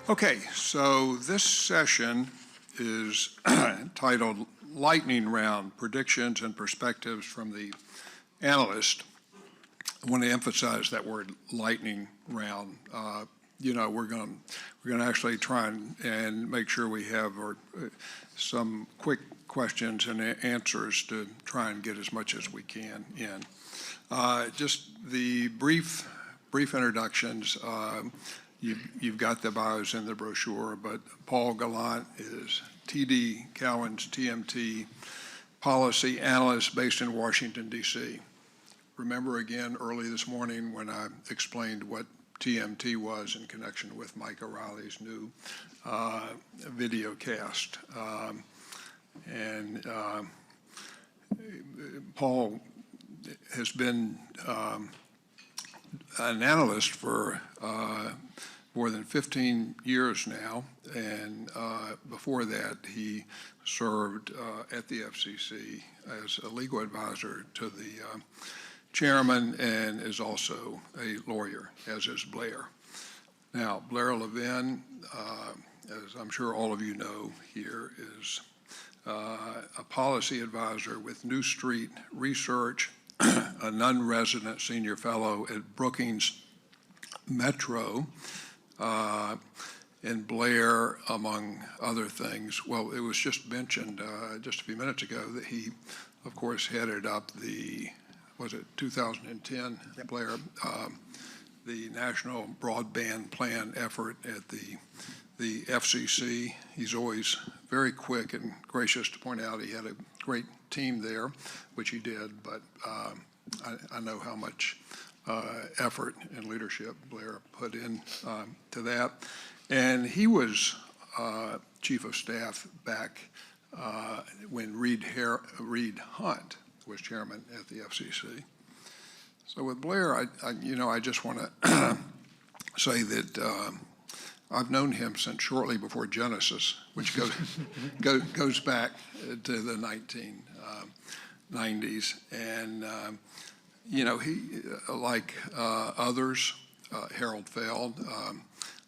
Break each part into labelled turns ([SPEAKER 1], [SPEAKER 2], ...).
[SPEAKER 1] Okay, so this session is titled Lightning Round, Predictions and Perspectives from the Analyst. I want to emphasize that word lightning round. We're going to actually try and make sure we have some quick questions and answers to try and get as much as we can in. Just the brief introductions. You've got the bios in the brochure, but Paul Gallant is TD Cowen's TMT policy analyst based in Washington, D.C. Remember again early this morning when I explained what TMT was in connection with Mike O'Reilly's new video cast. Paul has been an analyst for more than 15 years now, and before that he served at the FCC as a legal advisor to the chairman and is also a lawyer, as is Blair. Now, Blair Levin, as I'm sure all of you know here, is a policy advisor with New Street Research, a non-resident senior fellow at Brookings Metro, and Blair, among other things. Well, it was just mentioned just a few minutes ago that he, of course, headed up the, was it 2010, yep. Blair, the National Broadband Plan effort at the FCC. He's always very quick and gracious to point out he had a great team there, which he did, but I know how much effort and leadership Blair put in to that. And he was chief of staff back when Reed Hunt was chairman at the FCC. So with Blair, I just want to say that I've known him since shortly before Genesis, which goes back to the 1990s. And, he, like others, Harold Feld,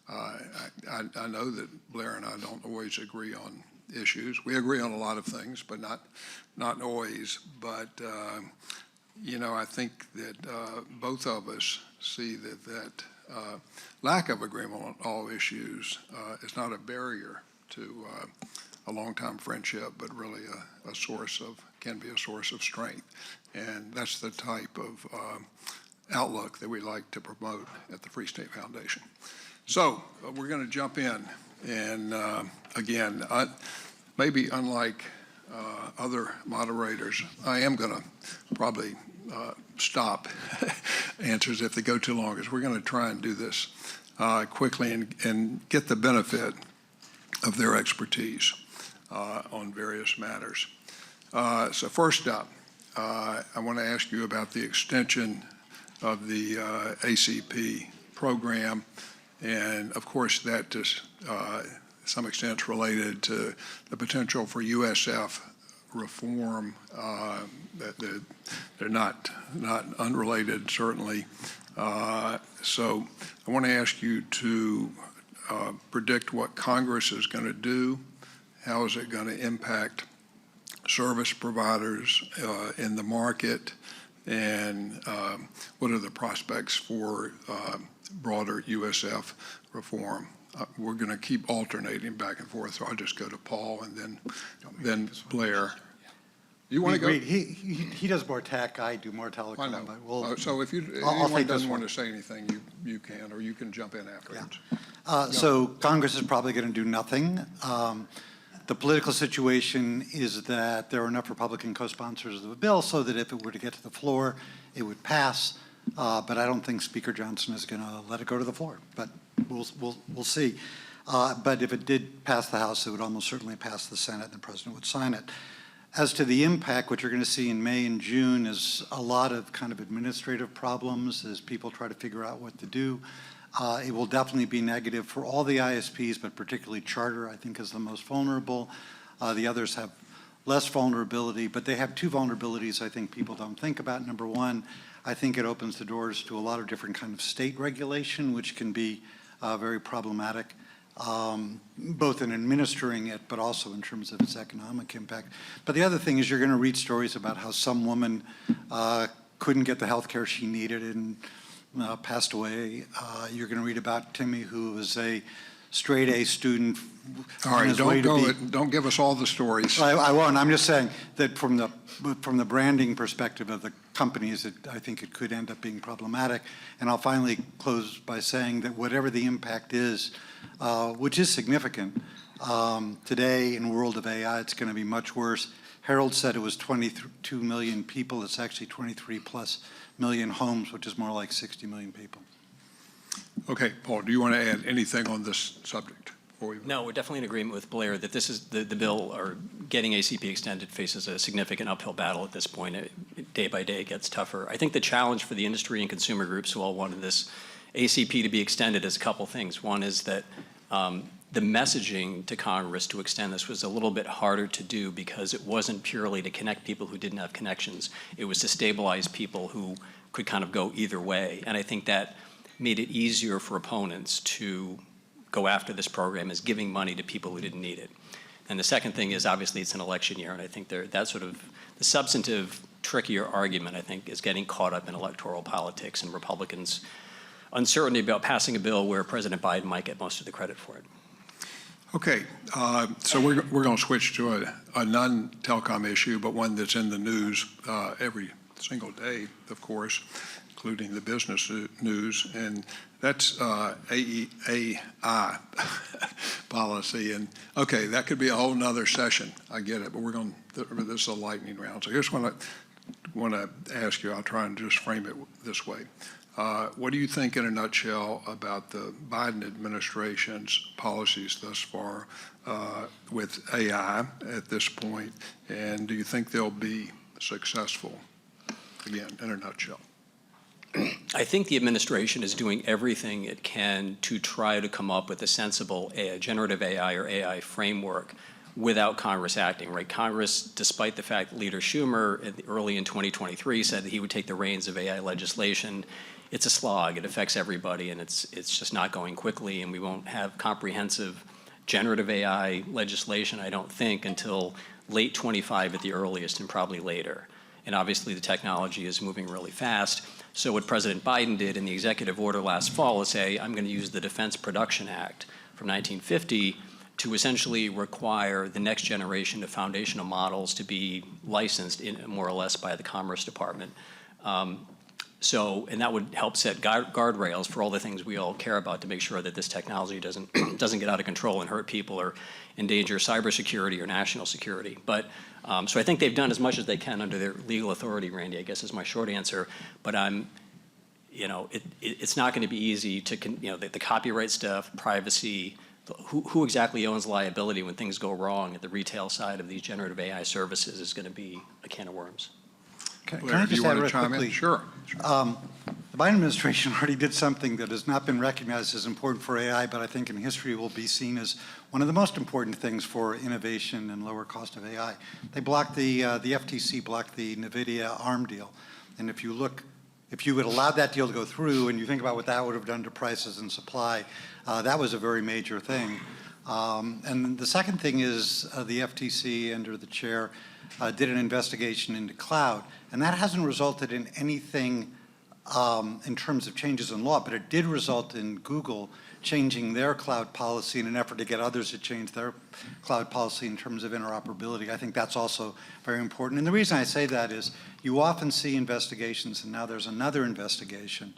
[SPEAKER 1] I know that Blair and I don't always agree on issues. We agree on a lot of things, but not always. But, I think that both of us see that lack of agreement on all issues is not a barrier to a long-time friendship, but really can be a source of strength. And that's the type of outlook that we like to promote at the Free State Foundation. So we're going to jump in. And again, maybe unlike other moderators, I am going to probably stop answers if they go too long, because we're going to try and do this quickly and get the benefit of their expertise on various matters. So first up, I want to ask you about the extension of the ACP program. And of course, that to some extent is related to the potential for USF reform. That they're not unrelated, certainly. So I want to ask you to predict what Congress is going to do. How is it going to impact service providers in the market? And what are the prospects for broader USF reform? We're going to keep alternating back and forth, so I'll just go to Paul and then Blair. You want to go?
[SPEAKER 2] He does more tech. I do more telecom.
[SPEAKER 1] I know. So if anyone doesn't want to say anything, you can, or you can jump in afterwards.
[SPEAKER 2] Yeah. So Congress is probably going to do nothing. The political situation is that there are enough Republican co-sponsors of the bill so that if it were to get to the floor, it would pass. But I don't think Speaker Johnson is going to let it go to the floor. But we'll see. But if it did pass the House, it would almost certainly pass the Senate, and the President would sign it. As to the impact, what you're going to see in May and June is a lot of kind of administrative problems as people try to figure out what to do. It will definitely be negative for all the ISPs, but particularly Charter, I think, is the most vulnerable. The others have less vulnerability, but they have two vulnerabilities I think people don't think about. Number one, I think it opens the doors to a lot of different kind of state regulation, which can be very problematic. both in administering it, but also in terms of its economic impact. But the other thing is you're going to read stories about how some woman couldn't get the health care she needed and passed away. You're going to read about Timmy, who was a straight A student.
[SPEAKER 1] All right, don't give us all the stories.
[SPEAKER 2] I won't. I'm just saying that from the branding perspective of the companies, I think it could end up being problematic. And I'll finally close by saying that whatever the impact is, which is significant, today in the world of AI, it's going to be much worse. Harold said it was 22 million people. It's actually 23 plus million homes, which is more like 60 million people.
[SPEAKER 1] Okay, Paul, do you want to add anything on this subject?
[SPEAKER 3] No, we're definitely in agreement with Blair that this is the bill, or getting ACP extended, faces a significant uphill battle at this point. Day by day, it gets tougher. I think the challenge for the industry and consumer groups who all wanted this ACP to be extended is a couple things. One is that the messaging to Congress to extend this was a little bit harder to do because it wasn't purely to connect people who didn't have connections. It was to stabilize people who could kind of go either way. And I think that made it easier for opponents to go after this program as giving money to people who didn't need it. And the second thing is, obviously, it's an election year, and I think that sort of the substantive, trickier argument, I think, is getting caught up in electoral politics and Republicans' uncertainty about passing a bill where President Biden might get most of the credit for it.
[SPEAKER 1] Okay, so we're going to switch to a non-telecom issue, but one that's in the news every single day, of course, including the business news, and that's AI policy. And okay, that could be a whole nother session. I get it, but this is a lightning round. So here's what I want to ask you. I'll try and just frame it this way. What do you think, in a nutshell, about the Biden administration's policies thus far with AI at this point, and do you think they'll be successful? Again, in a nutshell.
[SPEAKER 3] I think the administration is doing everything it can to try to come up with a sensible generative AI or AI framework without Congress acting, right? Congress, despite the fact that Leader Schumer early in 2023 said that he would take the reins of AI legislation, it's a slog. It affects everybody, and it's just not going quickly, and we won't have comprehensive generative AI legislation, I don't think, until late 25 at the earliest, and probably later. And obviously the technology is moving really fast. So what President Biden did in the executive order last fall is say, I'm going to use the Defense Production Act from 1950 to essentially require the next generation of foundational models to be licensed more or less by the Commerce Department. And that would help set guardrails for all the things we all care about to make sure that this technology doesn't get out of control and hurt people or endanger cybersecurity or national security. But so I think they've done as much as they can under their legal authority, Randy, I guess is my short answer. But it's not going to be easy to, the copyright stuff, privacy, who exactly owns liability when things go wrong at the retail side of these generative AI services is going to be a can of worms.
[SPEAKER 2] Can I just add real quickly?
[SPEAKER 1] Sure.
[SPEAKER 2] The Biden administration already did something that has not been recognized as important for AI, but I think in history will be seen as one of the most important things for innovation and lower cost of AI. They blocked the FTC blocked the NVIDIA ARM deal. And if you had allowed that deal to go through and you think about what that would have done to prices and supply, that was a very major thing. And the second thing is the FTC, under the chair, did an investigation into cloud. And that hasn't resulted in anything in terms of changes in law, but it did result in Google changing their cloud policy in an effort to get others to change their cloud policy in terms of interoperability. I think that's also very important. And the reason I say that is you often see investigations, and now there's another investigation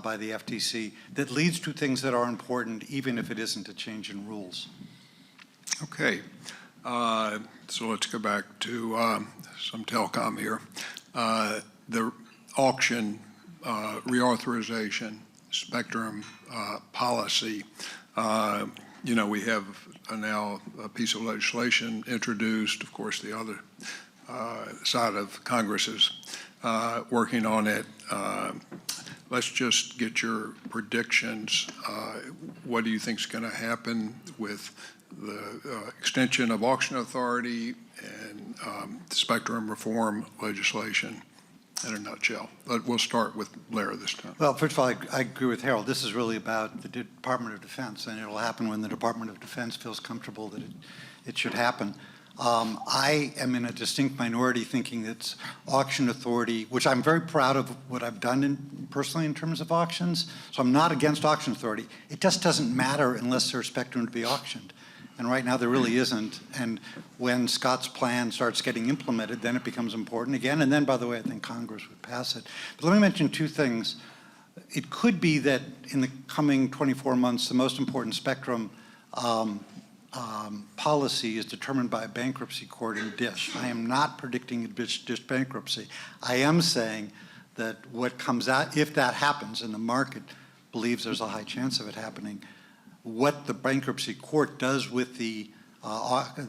[SPEAKER 2] by the FTC that leads to things that are important, even if it isn't a change in rules.
[SPEAKER 1] Okay. So let's go back to some telecom here. The auction reauthorization, spectrum policy. We have now a piece of legislation introduced. Of course, the other side of Congress is working on it. Let's just get your predictions. What do you think is going to happen with the extension of auction authority and spectrum reform legislation? in a nutshell. But we'll start with Blair this time.
[SPEAKER 2] Well, first of all, I agree with Harold. This is really about the Department of Defense, and it'll happen when the Department of Defense feels comfortable that it should happen. I am in a distinct minority thinking that auction authority, which I'm very proud of what I've done personally in terms of auctions, so I'm not against auction authority. It just doesn't matter unless there's spectrum to be auctioned. And right now there really isn't. And when Scott's plan starts getting implemented, then it becomes important again. And then, by the way, I think Congress would pass it. But let me mention two things. It could be that in the coming 24 months, the most important spectrum policy is determined by a bankruptcy court in DISH. I am not predicting a DISH bankruptcy. I am saying that what comes out, if that happens, and the market believes there's a high chance of it happening, what the bankruptcy court does with the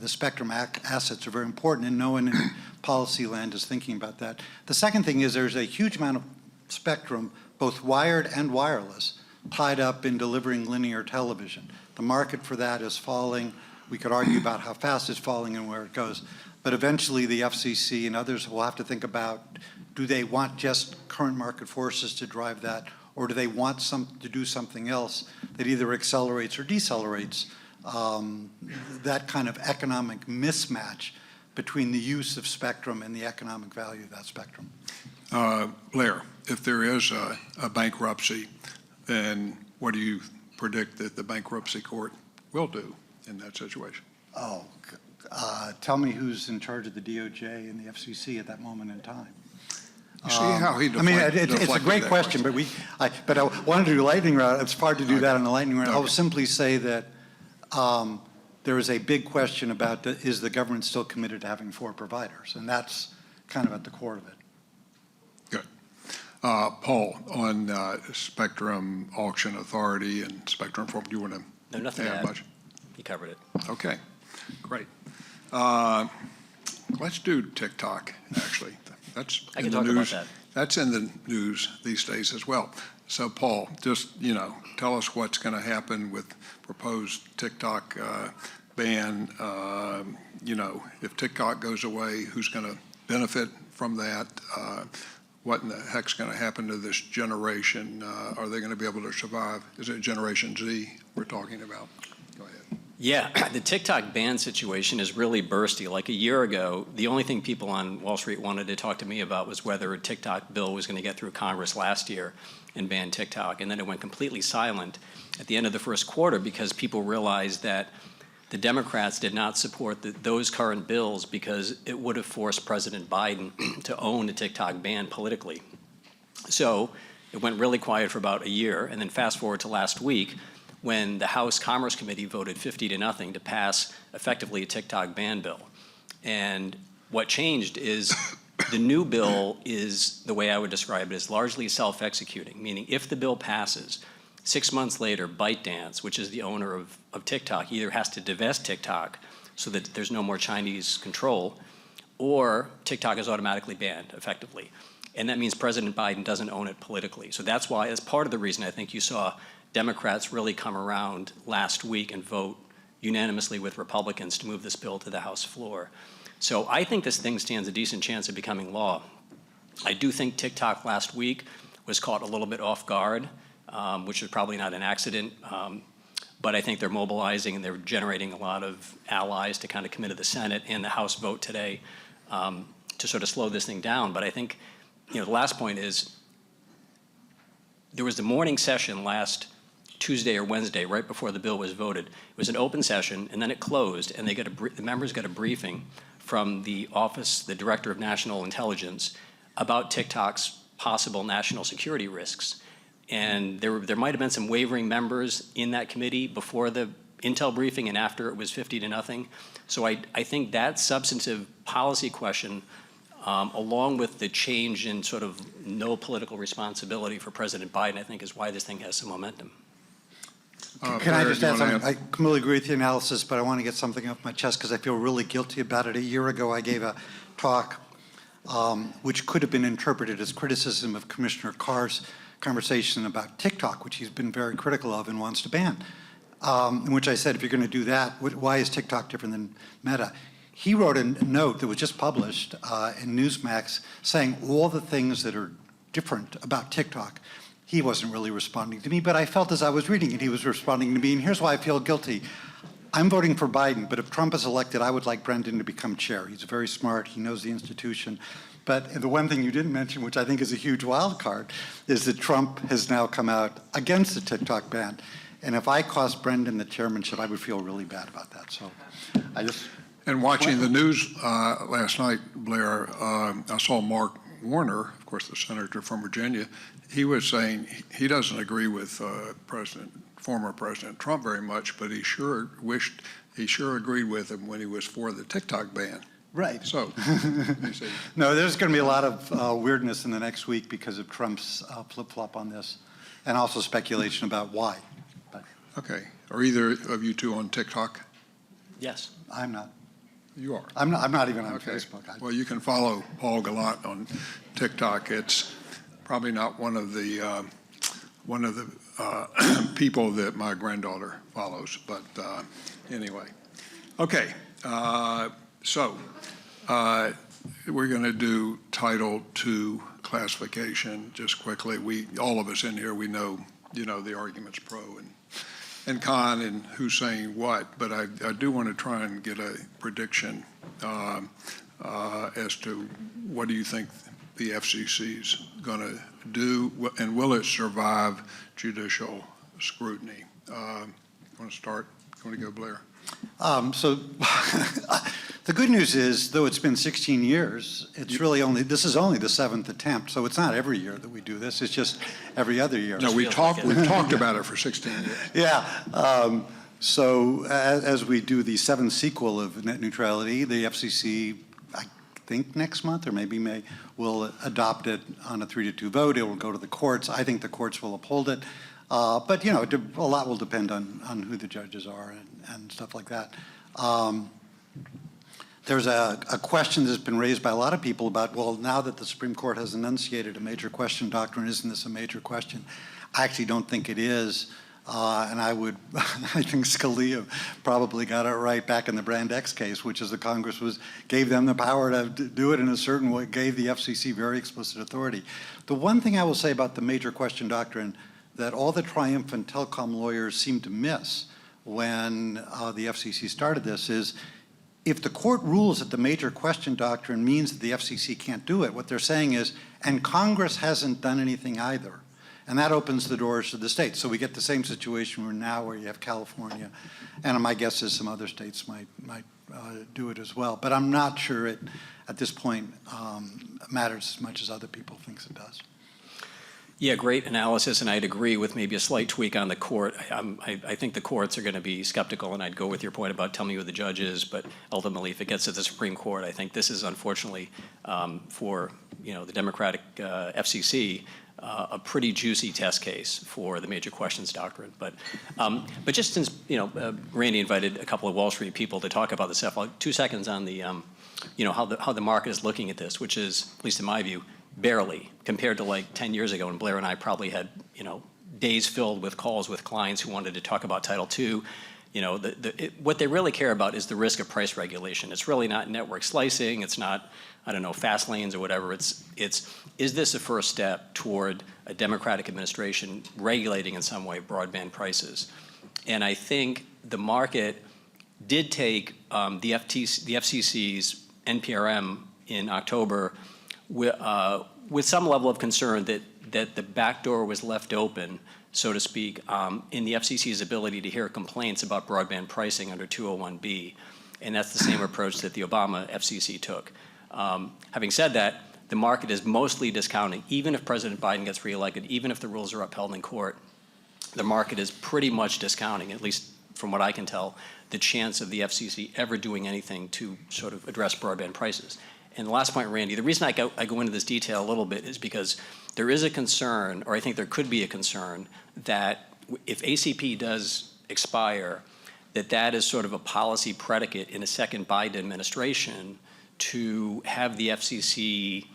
[SPEAKER 2] spectrum assets are very important, and no one in policy land is thinking about that. The second thing is there's a huge amount of spectrum, both wired and wireless, tied up in delivering linear television. The market for that is falling. We could argue about how fast it's falling and where it goes. But eventually the FCC and others will have to think about, do they want just current market forces to drive that, or do they want to do something else that either accelerates or decelerates that kind of economic mismatch between the use of spectrum and the economic value of that spectrum?
[SPEAKER 1] Blair, if there is a bankruptcy, then what do you predict that the bankruptcy court will do in that situation?
[SPEAKER 2] Oh, tell me who's in charge of the DOJ and the FCC at that moment in time.
[SPEAKER 1] You see how he
[SPEAKER 2] I mean, it's a great question, but I wanted to do lightning round. It's hard to do that on the lightning round.
[SPEAKER 1] Okay.
[SPEAKER 2] I'll simply say that there is a big question about is the government still committed to having 4 providers, and that's kind of at the core of it.
[SPEAKER 1] Good. Paul, on Spectrum Auction Authority and Spectrum Form, do you want to
[SPEAKER 3] No, nothing to
[SPEAKER 1] add
[SPEAKER 3] add.
[SPEAKER 1] much?
[SPEAKER 3] He covered it.
[SPEAKER 1] Okay, great. Let's do TikTok, actually. That's
[SPEAKER 3] I
[SPEAKER 1] in
[SPEAKER 3] can
[SPEAKER 1] the
[SPEAKER 3] talk about
[SPEAKER 1] news.
[SPEAKER 3] that.
[SPEAKER 1] That's in the news these days as well. So, Paul, just, tell us what's going to happen with proposed TikTok ban. If TikTok goes away, who's going to benefit from that? What in the heck's going to happen to this generation? Are they going to be able to survive? Is it Generation Z we're talking about? Go ahead.
[SPEAKER 3] Yeah, the TikTok ban situation is really bursty. Like a year ago, the only thing people on Wall Street wanted to talk to me about was whether a TikTok bill was going to get through Congress last year and ban TikTok. And then it went completely silent at the end of the first quarter because people realized that the Democrats did not support those current bills because it would have forced President Biden to own a TikTok ban politically. So it went really quiet for about a year, and then fast forward to last week when the House Commerce Committee voted 50-0 to pass effectively a TikTok ban bill. And what changed is the new bill is, the way I would describe it, is largely self-executing, meaning if the bill passes, 6 months later, ByteDance, which is the owner of TikTok, either has to divest TikTok so that there's no more Chinese control, or TikTok is automatically banned, effectively. And that means President Biden doesn't own it politically. So that's why, as part of the reason I think you saw Democrats really come around last week and vote unanimously with Republicans to move this bill to the House floor. So I think this thing stands a decent chance of becoming law. I do think TikTok last week was caught a little bit off guard, which is probably not an accident. But I think they're mobilizing and they're generating a lot of allies to kind of come into the Senate and the House vote today to sort of slow this thing down. But I think, the last point is there was the morning session last Tuesday or Wednesday, right before the bill was voted. It was an open session, and then it closed, and the members got a briefing from the office, the Director of National Intelligence, about TikTok's possible national security risks. And there might have been some wavering members in that committee before the Intel briefing and after it was 50-0. So I think that substantive policy question, along with the change in sort of no political responsibility for President Biden, I think is why this thing has some momentum.
[SPEAKER 2] Can I just add something? I completely agree with the analysis, but I want to get something off my chest because I feel really guilty about it. A year ago, I gave a talk which could have been interpreted as criticism of Commissioner Carr's conversation about TikTok, which he's been very critical of and wants to ban, in which I said, if you're going to do that, why is TikTok different than Meta? he wrote a note that was just published in Newsmax saying all the things that are different about TikTok. He wasn't really responding to me, but I felt as I was reading it, he was responding to me, and here's why I feel guilty. I'm voting for Biden, but if Trump is elected, I would like Brendan to become chair. He's very smart, he knows the institution. But the one thing you didn't mention, which I think is a huge wild card, is that Trump has now come out against the TikTok ban. And if I cost Brendan the chairmanship, I would feel really bad about that. So I just...
[SPEAKER 1] And watching the news last night, Blair, I saw Mark Warner, of course, the senator from Virginia. He was saying he doesn't agree with former President Trump very much, but he sure agreed with him when he was for the TikTok ban.
[SPEAKER 2] Right.
[SPEAKER 1] So,
[SPEAKER 2] no, there's going to be a lot of weirdness in the next week because of Trump's flip-flop on this, and also speculation about why. But
[SPEAKER 1] okay. Are either of you two on TikTok?
[SPEAKER 3] Yes.
[SPEAKER 2] I'm not.
[SPEAKER 1] You are.
[SPEAKER 2] I'm not even on
[SPEAKER 1] Okay.
[SPEAKER 2] Facebook.
[SPEAKER 1] Well, you can follow Paul Gallant on TikTok. It's probably not one of the people that my granddaughter follows, but anyway. Okay. So we're going to do Title II classification just quickly. All of us in here, we know, the arguments pro and con and who's saying what, but I do want to try and get a prediction as to what do you think the FCC's going to do, and will it survive judicial scrutiny? Want to start? Want to go, Blair?
[SPEAKER 2] So the good news is, though it's been 16 years, it's really this is only the 7th attempt. So it's not every year that we do this. It's just every other year.
[SPEAKER 1] No, we've talked about it for 16 years.
[SPEAKER 2] Yeah. So as we do the 7th sequel of net neutrality, the FCC, I think next month or maybe May, will adopt it on a 3-2 vote. It will go to the courts. I think the courts will uphold it. But, a lot will depend on who the judges are and stuff like that. There's a question that's been raised by a lot of people about, well, now that the Supreme Court has enunciated a major question doctrine, isn't this a major question? I actually don't think it is. And I think Scalia probably got it right back in the Brand X case, which is the Congress gave them the power to do it in a certain way, gave the FCC very explicit authority. The one thing I will say about the major question doctrine that all the triumphant telecom lawyers seem to miss when the FCC started this is, if the court rules that the major question doctrine means that the FCC can't do it, what they're saying is, and Congress hasn't done anything either. And that opens the doors to the states. So we get the same situation where you have California, and my guess is some other states might do it as well. But I'm not sure it, at this point, matters as much as other people think it does.
[SPEAKER 3] Yeah, great analysis, and I'd agree with maybe a slight tweak on the court. I think the courts are going to be skeptical, and I'd go with your point about tell me who the judge is, but ultimately, if it gets to the Supreme Court, I think this is unfortunately for the Democratic FCC a pretty juicy test case for the major questions doctrine. But just since Randy invited a couple of Wall Street people to talk about this stuff, 2 seconds on the how the market is looking at this, which is, at least in my view, barely, compared to like 10 years ago when Blair and I probably had, days filled with calls with clients who wanted to talk about Title II. What they really care about is the risk of price regulation. It's really not network slicing. It's not, fast lanes or whatever. It's is this a first step toward a Democratic administration regulating in some way broadband prices? And I think the market did take the FCC's NPRM in October with some level of concern that the back door was left open, so to speak, in the FCC's ability to hear complaints about broadband pricing under 201B. And that's the same approach that the Obama FCC took. Having said that, the market is mostly discounting. Even if President Biden gets reelected, even if the rules are upheld in court, the market is pretty much discounting, at least from what I can tell, the chance of the FCC ever doing anything to sort of address broadband prices. And the last point, Randy, the reason I go into this detail a little bit is because there is a concern, or I think there could be a concern, that if ACP does expire, that is sort of a policy predicate in a second Biden administration to have the FCC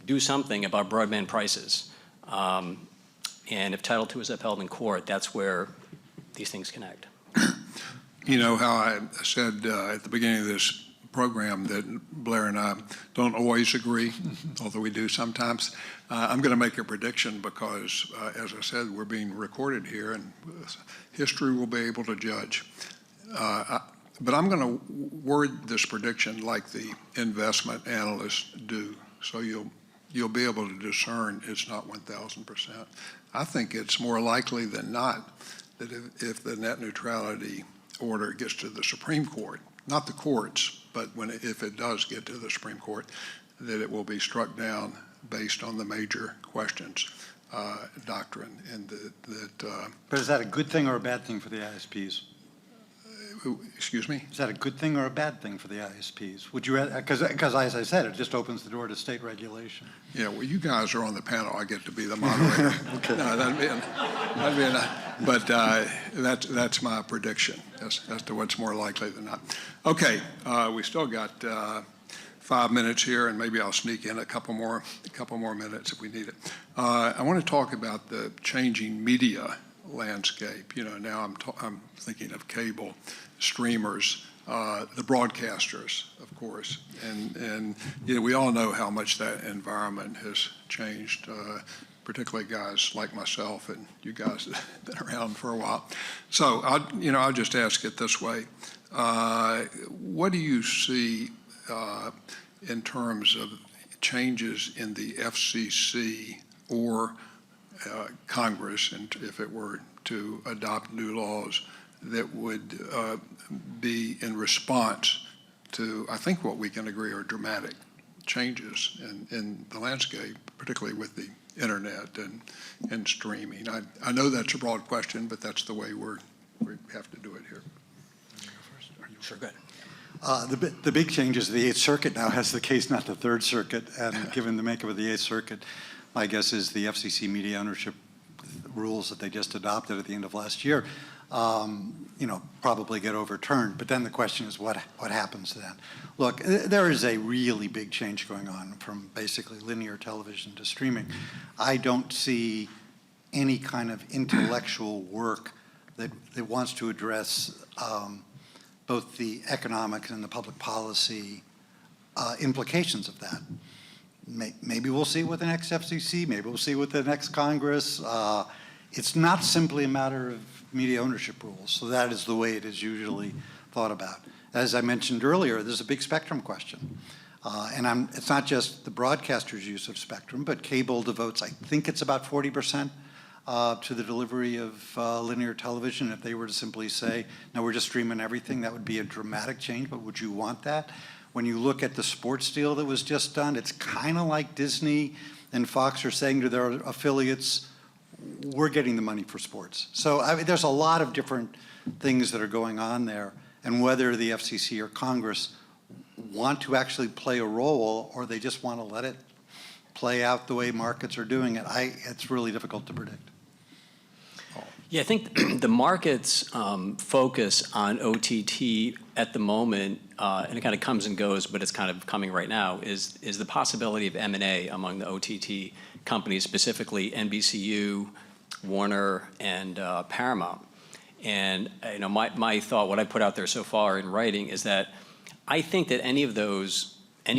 [SPEAKER 3] do something about broadband prices. And if Title II is upheld in court, that's where these things connect.
[SPEAKER 1] You know how I said at the beginning of this program that Blair and I don't always agree, although we do sometimes. I'm going to make a prediction because, as I said, we're being recorded here, and history will be able to judge. But I'm going to word this prediction like the investment analysts do, so you'll be able to discern it's not 1,000%. I think it's more likely than not that if the net neutrality order gets to the Supreme Court, not the courts, but if it does get to the Supreme Court, that it will be struck down based on the major questions doctrine, and
[SPEAKER 2] But is that a good thing or a bad thing for the ISPs?
[SPEAKER 1] Excuse me?
[SPEAKER 2] Is that a good thing or a bad thing for the ISPs? Would you, because as I said, it just opens the door to state regulation.
[SPEAKER 1] Yeah, well, you guys are on the panel. I get to be the moderator. Okay. No, but that's my prediction as to what's more likely than not. Okay, we still got 5 minutes here, and maybe I'll sneak in a couple more minutes if we need it. I want to talk about the changing media landscape. You know, now I'm thinking of cable, streamers, the broadcasters, of course, and you know, we all know how much that environment has changed, particularly guys like myself and you guys that have been around for a while. So I'll just ask it this way: what do you see in terms of changes in the FCC or Congress, and if it were to adopt new laws that would be in response to, I think, what we can agree are dramatic changes in the landscape, particularly with the internet and streaming? I know that's a broad question, but that's the way we have to do it here.
[SPEAKER 3] Sure, good.
[SPEAKER 2] The big change is the Eighth Circuit now has the case, not the Third Circuit, and given the makeup of the Eighth Circuit, my guess is the FCC media ownership rules that they just adopted at the end of last year, probably get overturned. But then the question is, what happens then? Look, there is a really big change going on from basically linear television to streaming. I don't see any kind of intellectual work that wants to address both the economic and the public policy implications of that. Maybe we'll see with the next FCC, maybe we'll see with the next Congress. It's not simply a matter of media ownership rules, so that is the way it is usually thought about. As I mentioned earlier, there's a big spectrum question. It's not just the broadcaster's use of spectrum, but cable devotes, I think it's about 40% to the delivery of linear television. If they were to simply say, no, we're just streaming everything, that would be a dramatic change, but would you want that? When you look at the sports deal that was just done, it's kind of like Disney and Fox are saying to their affiliates, we're getting the money for sports. So there's a lot of different things that are going on there, and whether the FCC or Congress want to actually play a role or they just want to let it play out the way markets are doing it, it's really difficult to predict.
[SPEAKER 3] Yeah, I think the market's focus on OTT at the moment, and it kind of comes and goes, but it's kind of coming right now, is the possibility of M&A among the OTT companies, specifically NBCU, Warner, and Paramount. And my thought, what I put out there so far in writing, is that I think that any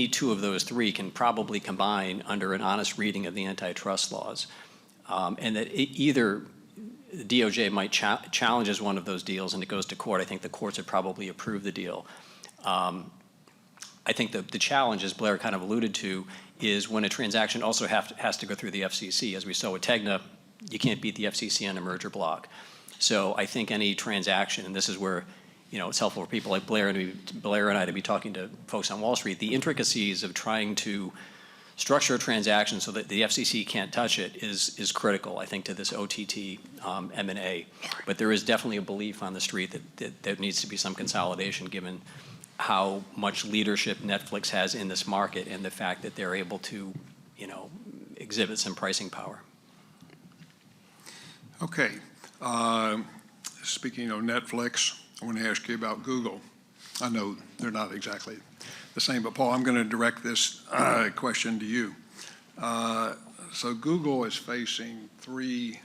[SPEAKER 3] two of those three can probably combine under an honest reading of the antitrust laws, and that either DOJ might challenges one of those deals and it goes to court. I think the courts would probably approve the deal. I think the challenge, as Blair kind of alluded to, is when a transaction also has to go through the FCC. As we saw with Tegna, you can't beat the FCC on a merger block. So I think any transaction, and this is where it's helpful for people like Blair and I to be talking to folks on Wall Street, the intricacies of trying to structure a transaction so that the FCC can't touch it is critical, I think, to this OTT M&A. But there is definitely a belief on the street that there needs to be some consolidation given how much leadership Netflix has in this market and the fact that they're able to, exhibit some pricing power.
[SPEAKER 1] Okay. Speaking of Netflix, I want to ask you about Google. I know they're not exactly the same, but Paul, I'm going to direct this question to you. So Google is facing three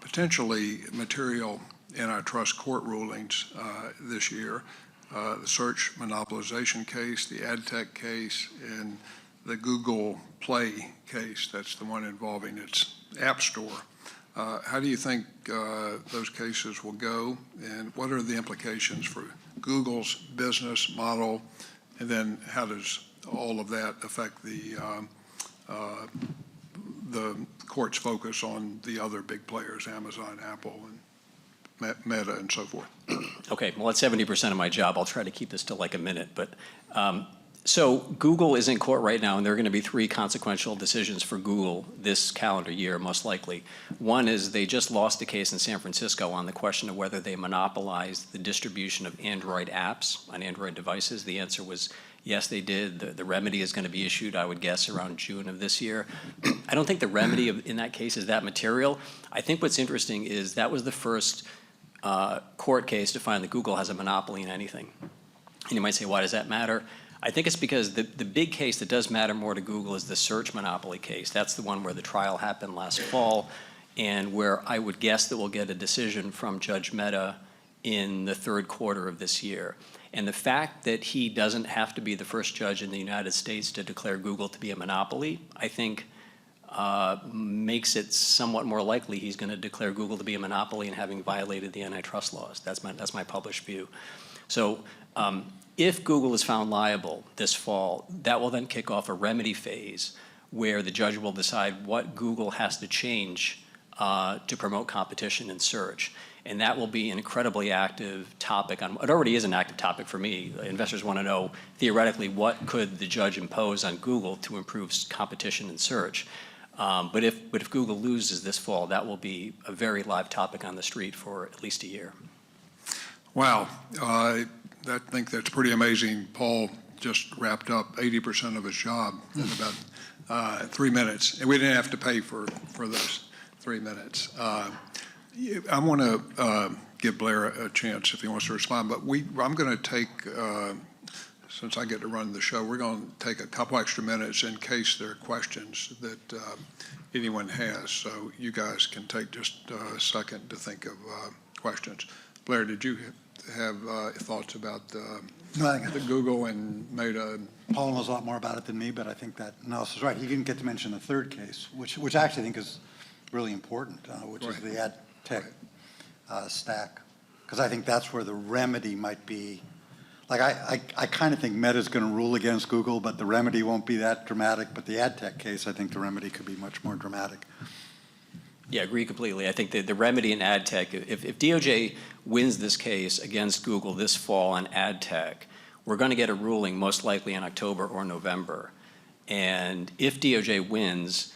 [SPEAKER 1] potentially material antitrust court rulings this year. the search monopolization case, the ad tech case, and the Google Play case. That's the one involving its app store. How do you think those cases will go, and what are the implications for Google's business model, and then how does all of that affect the court's focus on the other big players, Amazon, Apple, and Meta, and so forth?
[SPEAKER 3] Okay, well, that's 70% of my job. I'll try to keep this to like a minute. But so Google is in court right now, and there are going to be 3 consequential decisions for Google this calendar year, most likely. One is they just lost a case in San Francisco on the question of whether they monopolized the distribution of Android apps on Android devices. The answer was yes, they did. The remedy is going to be issued, I would guess, around June of this year. I don't think the remedy in that case is that material. I think what's interesting is that was the first court case to find that Google has a monopoly in anything. And you might say, why does that matter? I think it's because the big case that does matter more to Google is the search monopoly case. That's the one where the trial happened last fall, and where I would guess that we'll get a decision from Judge Mehta in the 3rd quarter of this year. And the fact that he doesn't have to be the first judge in the United States to declare Google to be a monopoly, I think makes it somewhat more likely he's going to declare Google to be a monopoly and having violated the antitrust laws. That's my published view. So if Google is found liable this fall, that will then kick off a remedy phase where the judge will decide what Google has to change to promote competition in search. And that will be an incredibly active topic. It already is an active topic for me. Investors want to know, theoretically, what could the judge impose on Google to improve competition in search? But if Google loses this fall, that will be a very live topic on the street for at least a year.
[SPEAKER 1] Wow. I think that's pretty amazing. Paul just wrapped up 80% of his job in about 3 minutes, and we didn't have to pay for those 3 minutes. I want to give Blair a chance if he wants to respond, but I'm going to take, since I get to run the show, we're going to take a couple extra minutes in case there are questions that anyone has. So you guys can take just a second to think of questions. Blair, did you have thoughts about the Google and Meta?
[SPEAKER 2] Paul knows a lot more about it than me, but I think that analysis is right. He didn't get to mention the 3rd case, which I actually think is really important, which is the ad tech stack, because I think that's where the remedy might be. Like I kind of think Meta's going to rule against Google, but the remedy won't be that dramatic. But the ad tech case, I think the remedy could be much more dramatic.
[SPEAKER 3] Yeah, I agree completely. I think that the remedy in ad tech, if DOJ wins this case against Google this fall on ad tech, we're going to get a ruling most likely in October or November. And if DOJ wins,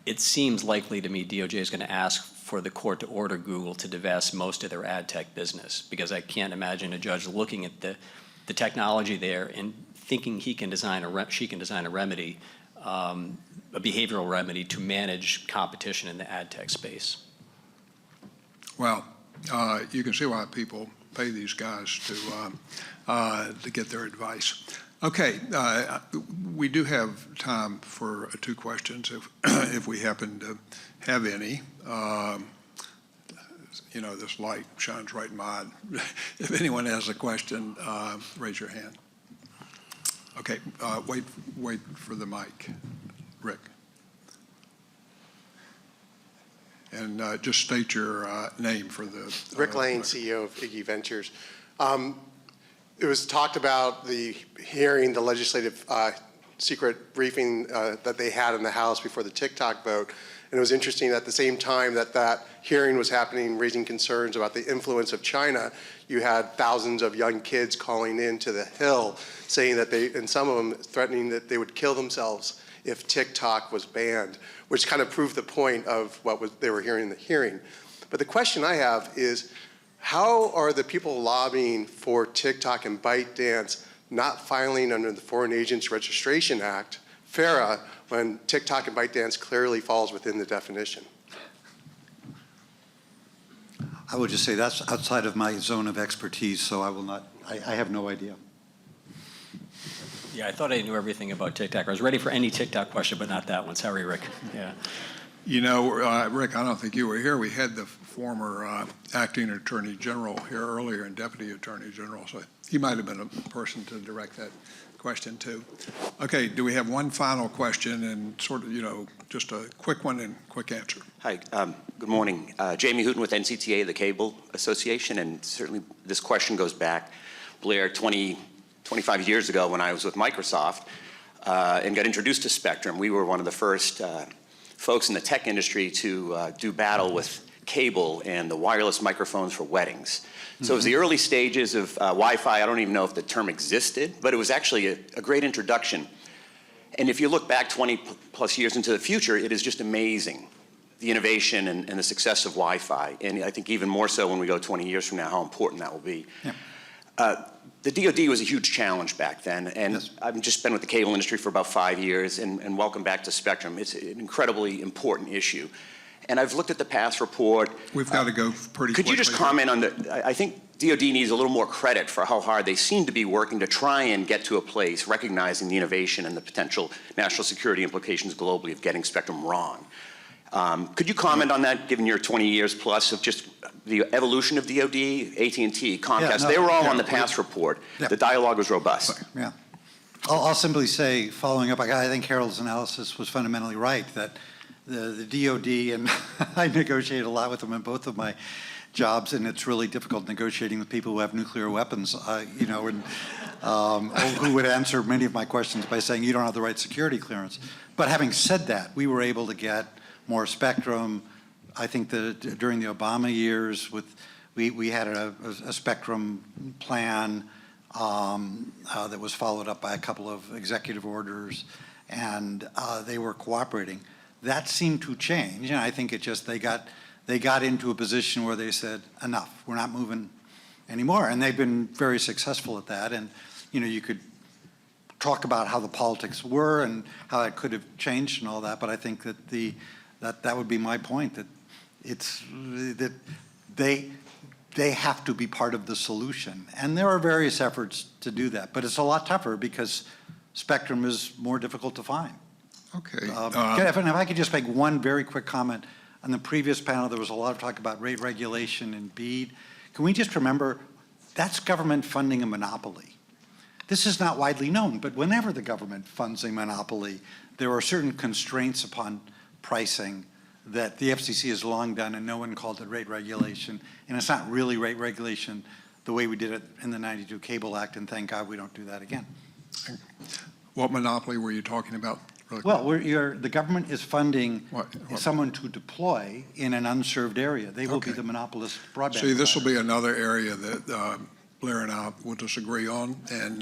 [SPEAKER 3] it seems likely to me DOJ is going to ask for the court to order Google to divest most of their ad tech business, because I can't imagine a judge looking at the technology there and thinking she can design a remedy, a behavioral remedy to manage competition in the ad tech space.
[SPEAKER 1] Well, you can see why people pay these guys to get their advice. Okay, we do have time for 2 questions if we happen to have any. You know, this light shines right in my eye. If anyone has a question, raise your hand. Okay, wait for the mic, Rick. And just state your name for the...
[SPEAKER 4] Rick Lane, CEO of Iggy Ventures. It was talked about the hearing, the legislative secret briefing that they had in the House before the TikTok vote. And it was interesting at the same time that hearing was happening, raising concerns about the influence of China, you had thousands of young kids calling into the Hill saying that and some of them threatening that they would kill themselves if TikTok was banned, which kind of proved the point of what they were hearing in the hearing. But the question I have is, how are the people lobbying for TikTok and ByteDance not filing under the Foreign Agents Registration Act, FARA, when TikTok and ByteDance clearly falls within the definition?
[SPEAKER 2] I would just say that's outside of my zone of expertise, so I will not, I have no idea.
[SPEAKER 3] Yeah, I thought I knew everything about TikTok. I was ready for any TikTok question, but not that one. Sorry, Rick. Yeah.
[SPEAKER 1] You know, Rick, I don't think you were here. We had the former acting attorney general here earlier and deputy attorney general, so he might have been a person to direct that question to. Okay, do we have one final question and sort of, you know, just a quick one and quick answer?
[SPEAKER 5] Hi, good morning. Jamie Hooton with NCTA, the Cable Association, and certainly this question goes back, Blair, 25 years ago when I was with Microsoft and got introduced to Spectrum. We were one of the first folks in the tech industry to do battle with cable and the wireless microphones for weddings. So it was the early stages of Wi-Fi. I don't even know if the term existed, but it was actually a great introduction. And if you look back 20 plus years into the future, it is just amazing, the innovation and the success of Wi-Fi. And I think even more so when we go 20 years from now, how important that will be. Yeah. The DoD was a huge challenge back then, and yes. I've just been with the cable industry for about 5 years, and welcome back to Spectrum. It's an incredibly important issue. And I've looked at the past report.
[SPEAKER 1] We've got to go pretty quickly.
[SPEAKER 5] Could you just comment on I think DoD needs a little more credit for how hard they seem to be working to try and get to a place recognizing the innovation and the potential national security implications globally of getting Spectrum wrong. Could you comment on that, given your 20 years plus of just the evolution of DoD, AT&T, Comcast?
[SPEAKER 2] Yeah, no,
[SPEAKER 5] they were all on the past report.
[SPEAKER 2] Yeah.
[SPEAKER 5] The dialogue was robust.
[SPEAKER 2] Yeah. I'll simply say, following up, I think Harold's analysis was fundamentally right, that the DoD, and I negotiated a lot with them in both of my jobs, and it's really difficult negotiating with people who have nuclear weapons, you know, and who would answer many of my questions by saying you don't have the right security clearance. But having said that, we were able to get more spectrum. I think that during the Obama years, we had a spectrum plan that was followed up by a couple of executive orders, and they were cooperating. That seemed to change, and I think it just they got into a position where they said, enough, we're not moving anymore, and they've been very successful at that. And you know, you could talk about how the politics were and how it could have changed and all that, but I think that that would be my point, that it's that they have to be part of the solution, and there are various efforts to do that, but it's a lot tougher because spectrum is more difficult to find.
[SPEAKER 1] Okay.
[SPEAKER 2] If I could just make one very quick comment. On the previous panel, there was a lot of talk about rate regulation and BEAD. Can we just remember, that's government funding a monopoly. This is not widely known, but whenever the government funds a monopoly, there are certain constraints upon pricing that the FCC has long done, and no one called it rate regulation. And it's not really rate regulation the way we did it in the '92 Cable Act, and thank God we don't do that again.
[SPEAKER 1] What monopoly were you talking about? Really?
[SPEAKER 2] Well, the government is funding
[SPEAKER 1] what?
[SPEAKER 2] someone to deploy in an unserved area. They will be the monopolist broadband
[SPEAKER 1] See, this will
[SPEAKER 2] provider.
[SPEAKER 1] be another area that Blair and I will disagree on, and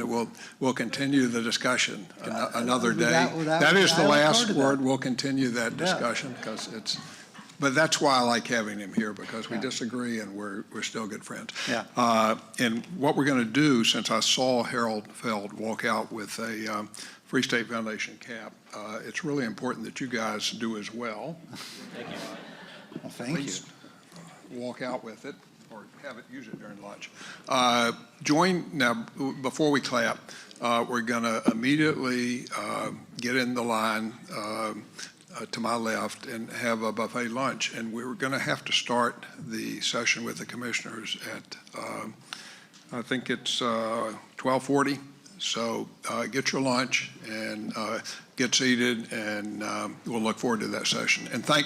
[SPEAKER 1] we'll continue the discussion another day. That is the last word. We'll continue that discussion because it's. But that's why I like having him here, because we disagree and we're still good friends.
[SPEAKER 2] Yeah.
[SPEAKER 1] And what we're going to do, since I saw Harold Feld walk out with a Free State Foundation cap, it's really important that you guys do as well.
[SPEAKER 3] Thank you.
[SPEAKER 2] Well, thank you.
[SPEAKER 1] Walk out with it, or use it during lunch. Now, before we clap, we're going to immediately get in the line to my left and have a buffet lunch, and we're going to have to start the session with the commissioners at I think it's 12:40. So get your lunch and get seated, and we'll look forward to that session. And thank.